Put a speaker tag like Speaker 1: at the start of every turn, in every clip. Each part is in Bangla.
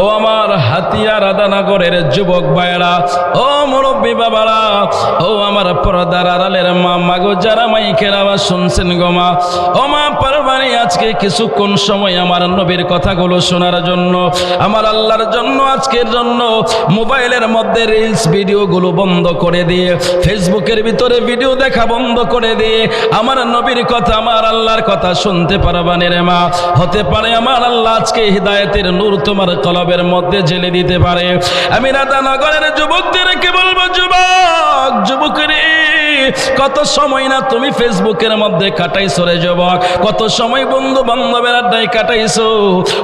Speaker 1: ও আমার হাতিয়া রাধানগরের যুবক ভাইয়েরা, ও মুরব্বী বাবারা, ও আমার পর্দার আড়ালের মা, মাগো যারা মাইকের আওয়াজ শুনছেন গো মা, ও মা পারবানি আজকে কিছুক্ষণ সময় আমার নবীর কথাগুলো শোনার জন্য, আমার আল্লাহর জন্য, আজকের জন্য মোবাইলের মধ্যে রিলস ভিডিওগুলো বন্ধ করে দিয়ে, ফেসবুকের ভিতরে ভিডিও দেখা বন্ধ করে দিয়ে আমার নবীর কথা, আমার আল্লাহর কথা শুনতে পারবানি রে মা। হতে পারে আমার আল্লাহ আজকে হিদায়াতের নূর তোমার কলবের মধ্যে জেলে দিতে পারে। আমি রাধানগরের যুবকদেরকে বলবো, যুবক, যুবক রে, কত সময় না তুমি ফেসবুকের মধ্যে কাটাইছো রে যুবক, কত সময় বন্ধু বান্ধবের আড্ডায় কাটাইছো।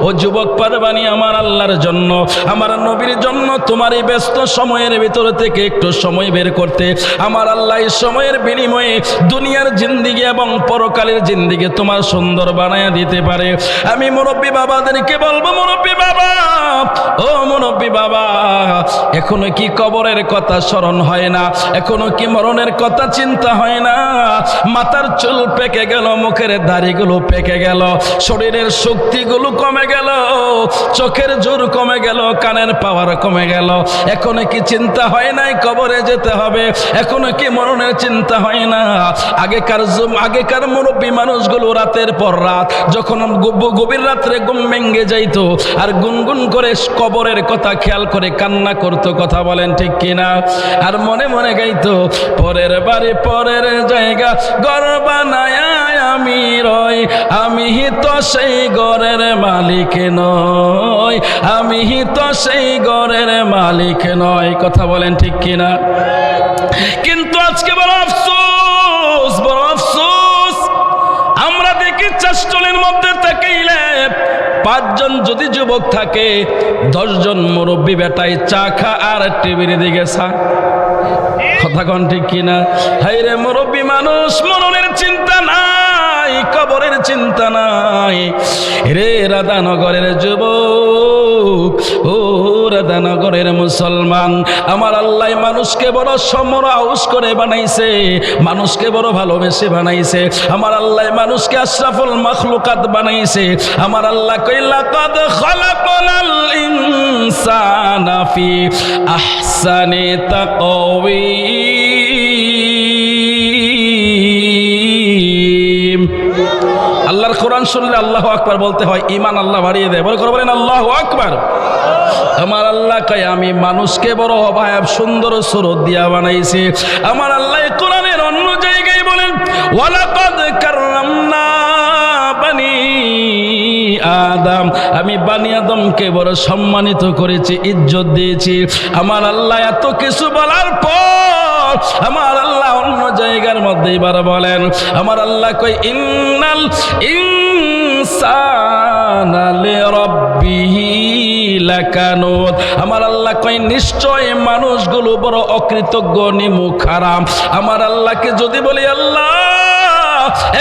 Speaker 1: ও যুবক পারবানি আমার আল্লাহর জন্য, আমার নবীর জন্য তোমার এই ব্যস্ত সময়ের ভিতর থেকে একটু সময় বের করতে, আমার আল্লাহ এই সময়ের বিনিময়ে দুনিয়ার জিন্দিগি এবং পরকালের জিন্দিগি তোমার সুন্দর বানায়া দিতে পারে। আমি মুরব্বী বাবাদেরকে বলবো, মুরব্বী বাবা, ও মুরব্বী বাবা, এখনো কি কবরের কথা স্মরণ হয় না? এখনো কি মরণের কথা চিন্তা হয় না? মাথার চুল পেকে গেল, মুখের দাড়িগুলো পেকে গেল, শরীরের শক্তিগুলো কমে গেল, চোখের জোর কমে গেল, কানের পাওয়ার কমে গেল। এখনো কি চিন্তা হয় নাই কবরে যেতে হবে? এখনো কি মরণের চিন্তা হয় না? আগেকার মুরব্বী মানুষগুলো রাতের পর রাত যখন গভীর রাত্রে ঘুম ভেঙে যাইতো আর গুনগুন করে কবরের কথা খেয়াল করে কান্না করতো, কথা বলেন ঠিক কিনা? আর মনে মনে গাইতো, পরের বাড়ি পরের জায়গা ঘর বানায় আমি রই, আমি তো সেই ঘরের মালিক নই, আমি তো সেই ঘরের মালিক নয়, কথা বলেন ঠিক কিনা? কিন্তু আজকে বড় আফসোস, বড় আফসোস, আমরা দেখি চাষটলের মধ্যে তাকাইলে 5 জন যদি যুবক থাকে, 10 জন মুরব্বী বেটাই চা খা আর টিভির দিকে চা, কথা কন ঠিক কিনা? হাই রে মুরব্বী মানুষ, মরণের চিন্তা নাই, কবরের চিন্তা নাই রে। রাধানগরের যুবক, ও রাধানগরের মুসলমান, আমার আল্লাহ মানুষকে বড় সমর আউস করে বানাইছে, মানুষকে বড় ভালোবেসে বানাইছে, আমার আল্লাহ মানুষকে আশরাফুল মাখলুকাত বানাইছে। আমার আল্লাহ কই, লাকাদ খালাকনাল ইনসানা ফি আহসানি তাকওয়িম। আল্লাহর কোরআন শুনলে আল্লাহু আকবার বলতে হয়, ঈমান আল্লাহ বাড়িয়ে দেয়। বলে বলেন আল্লাহু আকবার। আমার আল্লাহ কয়, আমি মানুষকে বড় অভাব সুন্দর সুরত দিয়া বানাইছি। আমার আল্লাহ কোরআনের অন্য জায়গায় বলেন, ওয়ালাকাদ কাররামনা বানি আদম, আমি বানি আদমকে বড় সম্মানিত করেছি, ইজ্জত দিয়েছি। আমার আল্লাহ এত কিছু বলার পর আমার আল্লাহ অন্য জায়গার মধ্যে এবার বলেন, আমার আল্লাহ কই, ইন্নাল ইনসানা লিরাব্বিহি লাকানুত। আমার আল্লাহ কই, নিশ্চয় মানুষগুলো বড় অকৃতজ্ঞ, নিমুখ হারাম। আমার আল্লাহকে যদি বলি, আল্লাহ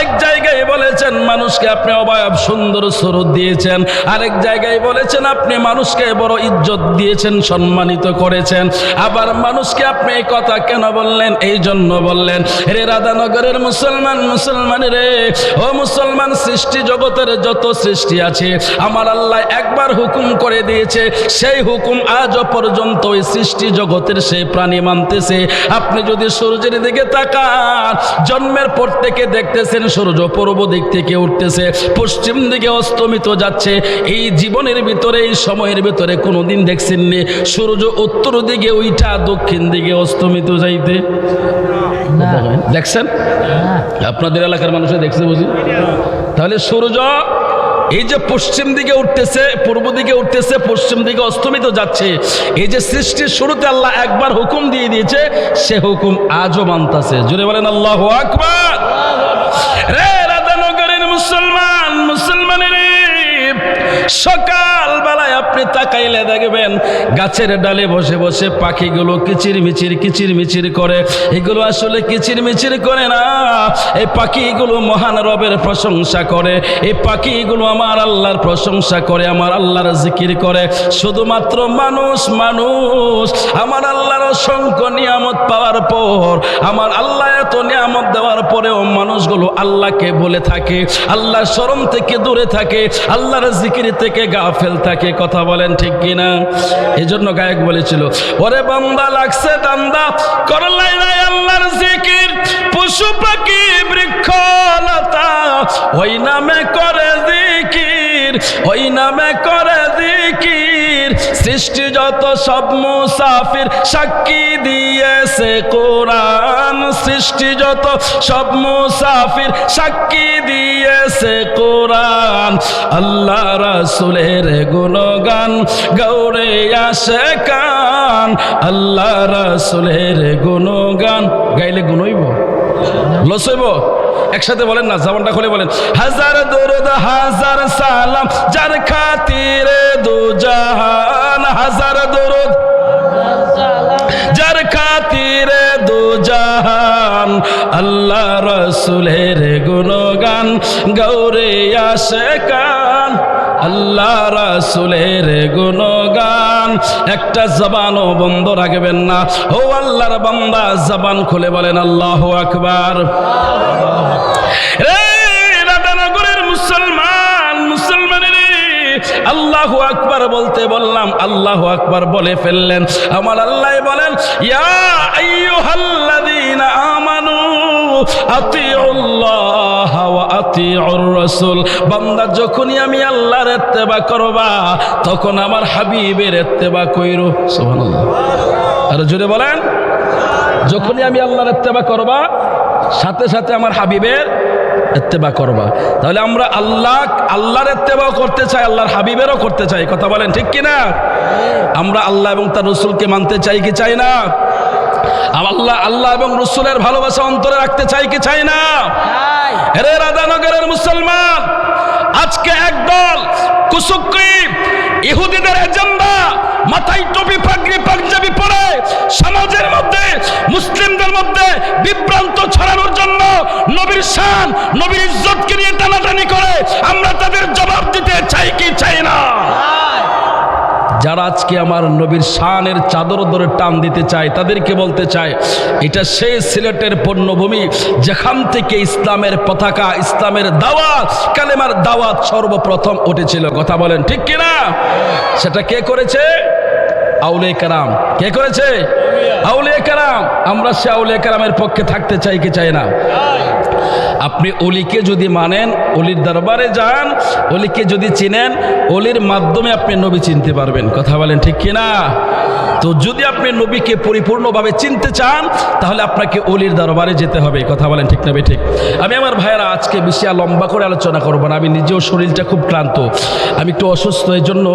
Speaker 1: এক জায়গায় বলেছেন মানুষকে আপনি অবায়ব সুন্দর সুরত দিয়েছেন, আরেক জায়গায় বলেছেন আপনি মানুষকে বড় ইজ্জত দিয়েছেন, সম্মানিত করেছেন। আবার মানুষকে আপনি এই কথা কেন বললেন? এই জন্য বললেন, রে রাধানগরের মুসলমান, মুসলমান রে, ও মুসলমান, সৃষ্টি জগতের যত সৃষ্টি আছে আমার আল্লাহ একবার হুকুম করে দিয়েছে, সেই হুকুম আজও পর্যন্ত ওই সৃষ্টি জগতের সেই প্রাণী মানতেছে। আপনি যদি সূর্যের দিকে তাকান, জন্মের পর থেকে দেখতেছেন সূর্য পূর্ব দিক থেকে উঠতেছে, পশ্চিম দিকে অস্তমিত যাচ্ছে। এই জীবনের ভিতরে, এই সময়ের ভিতরে কোনোদিন দেখছেননি সূর্য উত্তর দিকে উঠা দক্ষিণ দিকে অস্তমিত যাইতে? দেখছেন? আপনাদের এলাকার মানুষরা দেখছে বুঝি? তাহলে সূর্য এই যে পশ্চিম দিকে উঠতেছে, পূর্ব দিকে উঠতেছে, পশ্চিম দিকে অস্তমিত যাচ্ছে, এই যে সৃষ্টির শুরুতে আল্লাহ একবার হুকুম দিয়ে দিয়েছে, সে হুকুম আজও মানতেছে। জোরে বলেন আল্লাহু আকবার। রে রাধানগরের মুসলমান, মুসলমানের সকাল বেলায় আপনি তাকাইলে দেখবেন গাছের ডালে বসে বসে পাখিগুলো কিচির মিচির করে। এগুলো আসলে কিচির মিচির করে না, এই পাখিগুলো মহান রবের প্রশংসা করে, এই পাখিগুলো আমার আল্লাহর প্রশংসা করে, আমার আল্লাহর জিকির করে। শুধুমাত্র মানুষ আমার আল্লাহর অসংখ্য নিয়ামত পাওয়ার পর, আমার আল্লাহ এত নিয়ামত দেওয়ার পরেও মানুষগুলো আল্লাহকে বলে থাকে, আল্লাহর শরম থেকে দূরে থাকে, আল্লাহর জিকির থেকে গাফেল থাকে। কথা বলেন ঠিক কিনা? এই জন্য গায়ক বলেছিল, ওরে বান্দা লাগছে দান্দা করলাই নাই আল্লাহর জিকির, পশু পাখি বৃক্ষ লতা ওই নামে করে জিকির, ওই নামে করে জিকির। সৃষ্টি যত সব মুসাফির সাক্ষী দিয়েছে কোরআন, সৃষ্টি যত সব মুসাফির সাক্ষী দিয়েছে কোরআন। আল্লাহ রাসূলের গুণগান গৌরে আসে কান, আল্লাহ রাসূলের গুণগান গাইলে গুণ হইব, লস হইব? একসাথে বলেন না, জবানটা খুলে বলেন। হাজার দরুদ হাজার সালাম যার খাতিরে দু জাহান, হাজার দরুদ যার খাতিরে দু জাহান। আল্লাহ রাসূলের গুণগান গৌরে আসে কান, আল্লাহ রাসূলের গুণগান। একটা জবানও বন্ধ রাখবেন না। ও আল্লাহর বান্দা, জবান খুলে বলেন আল্লাহু আকবার। রাধানগরের মুসলমান, মুসলমানের আল্লাহু আকবার বলতে বললাম, আল্লাহু আকবার বলে ফেললেন। আমার আল্লাহ বলেন, ইয়া আইয়ুহাল্লাযীনা আমানু আতিউল্লাহ ওয়া আতিউর রাসূল। বান্দা যখনই আমি আল্লাহর ইত্তেবা করবা তখন আমার হাবিবের ইত্তেবা কইরো। সুবহানাল্লাহ। আর জোরে বলেন, যখনই আমি আল্লাহর ইত্তেবা করবা সাথে সাথে আমার হাবিবের ইত্তেবা করবা। তাহলে আমরা আল্লাহর ইত্তেবাও করতে চাই, আল্লাহর হাবিবেরও করতে চাই। কথা বলেন ঠিক কিনা? আমরা আল্লাহ এবং তার রাসূলকে মানতে চাই কি চাই না? আল্লাহ এবং রাসূলের ভালোবাসা অন্তরে রাখতে চাই কি চাই না? রে রাধানগরের মুসলমান, আজকে একদল কুসুক্রি ইহুদিদের এজেন্ডা, মাথায় টুপি পাগড়ি পাঞ্জাবি পরে সমাজের মধ্যে মুসলিমদের মধ্যে বিভ্রান্ত ছড়ানোর জন্য নবীর শান নবীর ইজ্জতকে নিয়ে টানাটানি করে। আমরা তাদের জবাব দিতে চাই কি চাই না? যারা আজকে আমার নবীর শানের চাদর ধরে টান দিতে চায় তাদেরকে বলতে চায়, এটা সেই সিলেটের পণ্যভূমি যেখান থেকে ইসলামের পতাকা, ইসলামের দাওয়াত, কালেমার দাওয়াত সর্বপ্রথম উঠেছিল। কথা বলেন ঠিক কিনা? সেটা কে করেছে? আউলিয়া কেরাম। কে করেছে? আউলিয়া কেরাম। আমরা সে আউলিয়া কেরামের পক্ষে থাকতে চাই কি চাই না? আপনি অলিকে যদি মানেন, অলির দরবারে যান, অলিকে যদি চিনেন, অলির মাধ্যমে আপনি নবী চিনতে পারবেন। কথা বলেন ঠিক কিনা? তো যদি আপনি নবীকে পরিপূর্ণভাবে চিনতে চান তাহলে আপনাকে অলির দরবারে যেতে হবে। কথা বলেন ঠিক না ঠিক? আমি আমার ভাইয়েরা আজকে বেশি লম্বা করে আলোচনা করব না, আমি নিজেও শরীরটা খুব ক্লান্ত, আমি একটু অসুস্থ, এই জন্য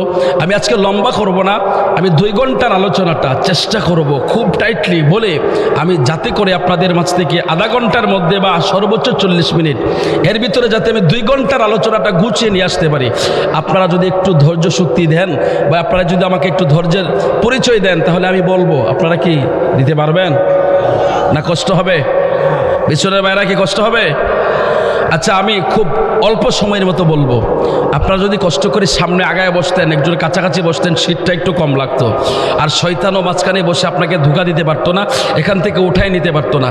Speaker 1: আমি আজকে লম্বা করব না। আমি 2 ঘন্টার আলোচনাটা চেষ্টা করব খুব টাইটলি বলে, আমি যাতে করে আপনাদের মাঝ থেকে আধা ঘন্টার মধ্যে বা সর্বোচ্চ 40 মিনিট এর ভিতরে যাতে আমি 2 ঘন্টার আলোচনাটা গুছিয়ে নিয়ে আসতে পারি। আপনারা যদি একটু ধৈর্য শক্তি দেন বা আপনারা যদি আমাকে একটু ধৈর্যের পরিচয় দেন তাহলে আমি বলবো। আপনারা কি দিতে পারবেন না কষ্ট হবে? বিশ্বরের বাইরে কি কষ্ট হবে? আচ্ছা, আমি খুব অল্প সময়ের মতো বলবো। আপনারা যদি কষ্ট করে সামনে আগায় বসতেন, একজন কাছাকাছি বসতেন, সিটটা একটু কম লাগতো, আর শয়তানও মাঝখানে বসে আপনাকে ধোঁকা দিতে পারতো না, এখান থেকে উঠাই নিতে পারতো না।